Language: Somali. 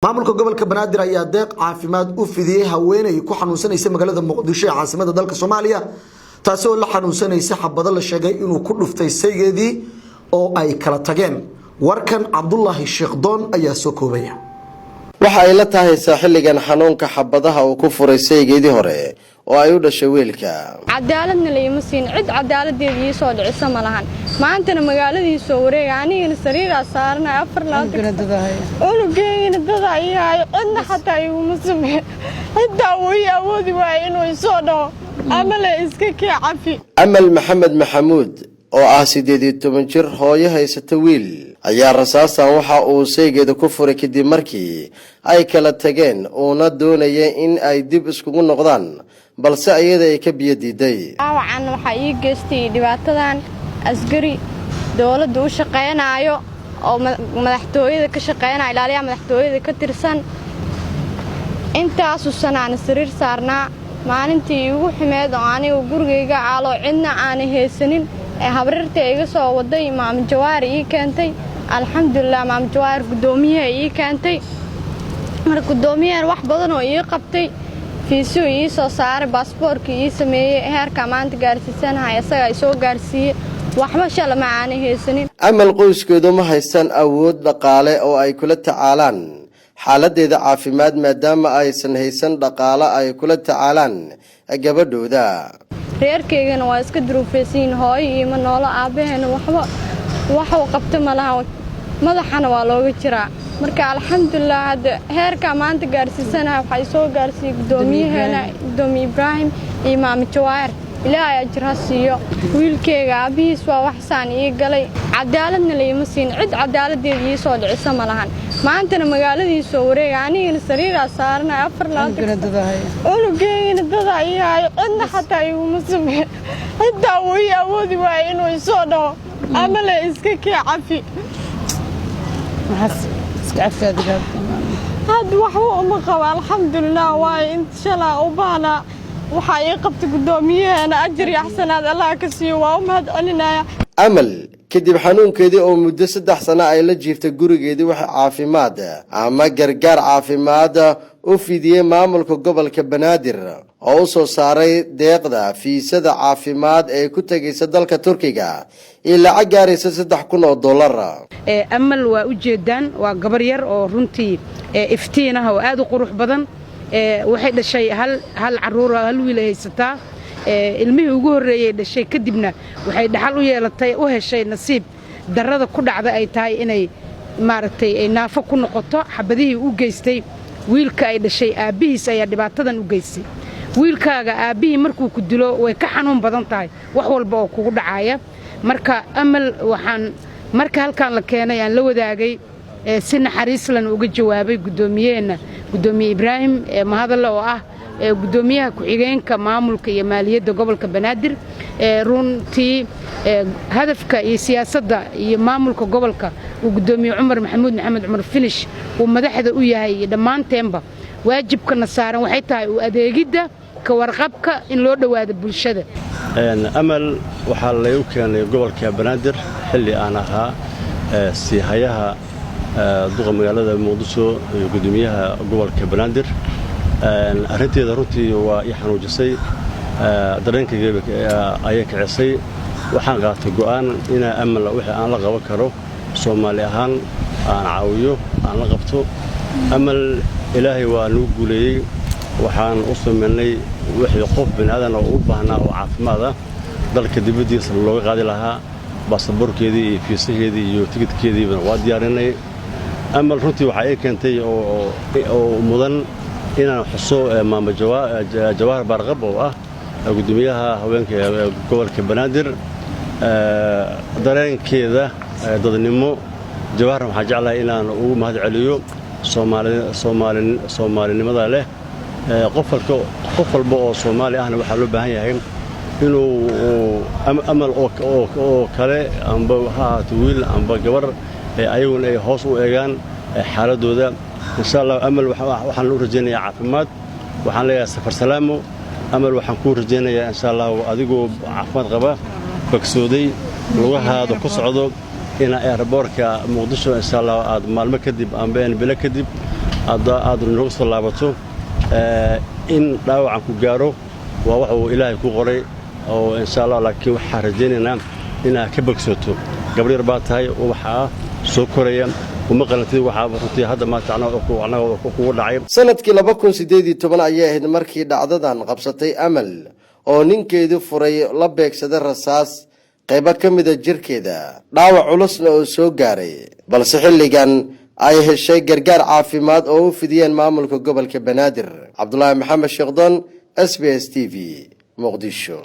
maamulka gobolka Banaadir ayaa deeq caafimaad u fidiyay haweeney ku xanuunsanaysa magaalada Muqdisho ee caasimada dalka Soomaaliya taasoo la xanuunsanaysa xabado la sheegay inuu ku dhuftay saygeedii oo ay kala tageen warkan Cabdullaahi Sheekhdon ayaa soo koobaya waxa ay la tahay xilligan xanuunka xabadaha uu ku furay saygeedii hore oo ay u dhashay wiilka cadaaladna leeyma siin cid cadaaladeedii soo dhicisa ma lahan maantana magaaladiisa soo wareegay anigana sariira saarnaa 4 unugeeyna dad ayahay cidna xataa igu sameeyay xitaa way awoodi waay inuu soo dhaw amal iska cafi amal maxamed maxamuud oo ah 18 jir hooyo haysata wiil ayaa rasaastan waxa uu saygeeda ku furay kadib markii ay kala tageen oo doonayay in ay dib iskugu noqdaan balse ayada ay ka biyo diiday waxaan waxa ii geystay dhibaatadan asgari dawladda u shaqeynaayo oo madaxtooyada ka shaqeynaa ilaaliyaha madaxtooyada ka tirsan intaas sanaan sariir saarnaa maalintii ugu ximeed oo anigu gurigayga aalo cidna aan haysanin habrirta iga soo waday Maam Jawaar ii keentay alxamdulillah Maam Jawaar gudoomiyaha ii keentay mar gudoomiyaha wax badan oo ii qabtay fiiso ii soo saaray baasaboorka ii sameeyay heerka maanta gaarsiisanahay asaga ay soo gaarsiiyay waxba shala ma aan haysanin amal qoyskeedu ma haysan awood dhaqaale oo ay kula tacaalaan xaaladeeda caafimaad maadaama aysan haysan dhaqaale ay kula tacaalaan gabadhooda reerkeygana waa iska duruufaysiin hooyo iyo noolo aabaheena waxa uu qabto malaha madaxana waa looga jiraa marka alxamdulillah hada heerka maanta gaarsiisanahay waxay soo gaarsiiyay gudoomiyaheena gudoomiye Ibrahim iyo Maam Jawaar ilaahay ajra siiyo wiilkeyga aabihiis waa waxsaan ii galay cadaaladna leeyma siin cid cadaaladeedii soo dhicisa ma lahan maantana magaaladiisa soo wareegay anigana sariira saarnaa 4 unugeeyna dad ayahay cidna xataa igu sameeyay xitaa way awoodi waay inuu soo dhaw amal iska cafi هاد وحو ما قبل الحمد لله واي انت شلا وبانا waxa ay qabta gudoomiyaha ajri ahsanaad Allah ka siiyo waa mahad celinaya amal kadib xanuunkeedii oo muddo 3 sano ay la jiiftay gurigeedii waxa caafimaad ama gargaar caafimaad u fidiyay maamulka gobolka Banaadir oo soo saaray deeqda fiisada caafimaad ee ku tagaysa dalka Turkiga ilaa gaaraysa $3,000 amal waa u jeedaan waa gabar yar oo runtii iftiinaha oo aad u qurux badan waxay dhashay hal caruur hal wiil haysataa ilmihii ugu horeeyay dhashay kadibna waxay dhaxal u yeelatay u heshay nasiib darada ku dhacda ay tahay inay maaragtay ay naafo ku noqoto xabadihii u geystay wiilka ay dhashay aabihiis ayaa dhibaatadan u geystay wiilkaaga aabihii markuu ku dilo way ka xanuun badan tahay wax walba oo kugu dhacaya marka amal waxaan marka halkaan la keenay aan la wadaagay si naxariis lan uga jawaabay gudoomiyaheena gudoomiye Ibrahim mahadalla oo ah gudoomiyaha ku xigeenka maamulka iyo maaliyadda gobolka Banaadir runtii hadafka iyo siyaasadda iyo maamulka gobolka uu gudoomiye Umar Maxamuud Maxamed Umar Finish uu madaxda u yahay dhamaanteemba waajibkana saaran waxay tahay u adeegida ka warqabka in loo dhawaado bulshada amal waxa la u keenay gobolka Banaadir xilli aan ahaa siihayaha duqa magaalada Muqdisho iyo gudoomiyaha gobolka Banaadir arinteeda runtii waa i xanuujisay dareenkayga ayay kicisay waxaan qaatay go'aan in amal wixii aan la qaban karo Soomaali ahaan aan caawiyo aan la qabto amal ilaahay waa noo guuleeyay waxaan u sameynay wixii qof bini'aadan oo u baahnaa oo caafimaad ah dalka dibadiisa looga qaadi lahaa baasaboorkeedii iyo fiisaheedii iyo tigidhkeedii waa diyaarinay amal runtii waxa ay keentay oo mudan inaan xuso Maam Jawaar Barqab oo ah gudoomiyaha haweenka gobolka Banaadir dareenkeeda dadnimo Jawaar waxa jeclaa inaan ugu mahad celiyo Soomaalinimada leh qof walba oo Soomaali ahna waxa loo baahan yahay inuu amal oo kale amba haato wiil amba gabar ayaguna ay hoos u eegaan xaaladooda insha Allah amal waxaan u rajaynayaa caafimaad waxaan leeyahay safar salaamo amal waxaan ku rajaynayaa insha Allah adigoo caafimaad qaba bagsooday lugahaada ku socdo ina airportka Muqdisho insha Allah aad maalmo kadib amba bila kadib aad nooga soo laabato in dhaawacan ku gaaro waa wax uu ilaahay ku qoray oo insha Allah laakiin waxaan rajaynaynaa inaad ka bogsato gabar yar baa tahay oo waxa soo koraya uma qalantid waxa runtii hadda ma taacno oo kugu dhacay sanadkii 2018 ayay ahayd markii dhacdadan qabsatay Amal oo ninkeedu furay la beegsaday rasaas qayb ka mid ah jirkeeda dhaawac culusna oo soo gaaray balse xilligan ay heshay gargaar caafimaad oo u fidiyeen maamulka gobolka Banaadir Cabdullaahi Maxamed Sheekhdon SBS TV Muqdisho.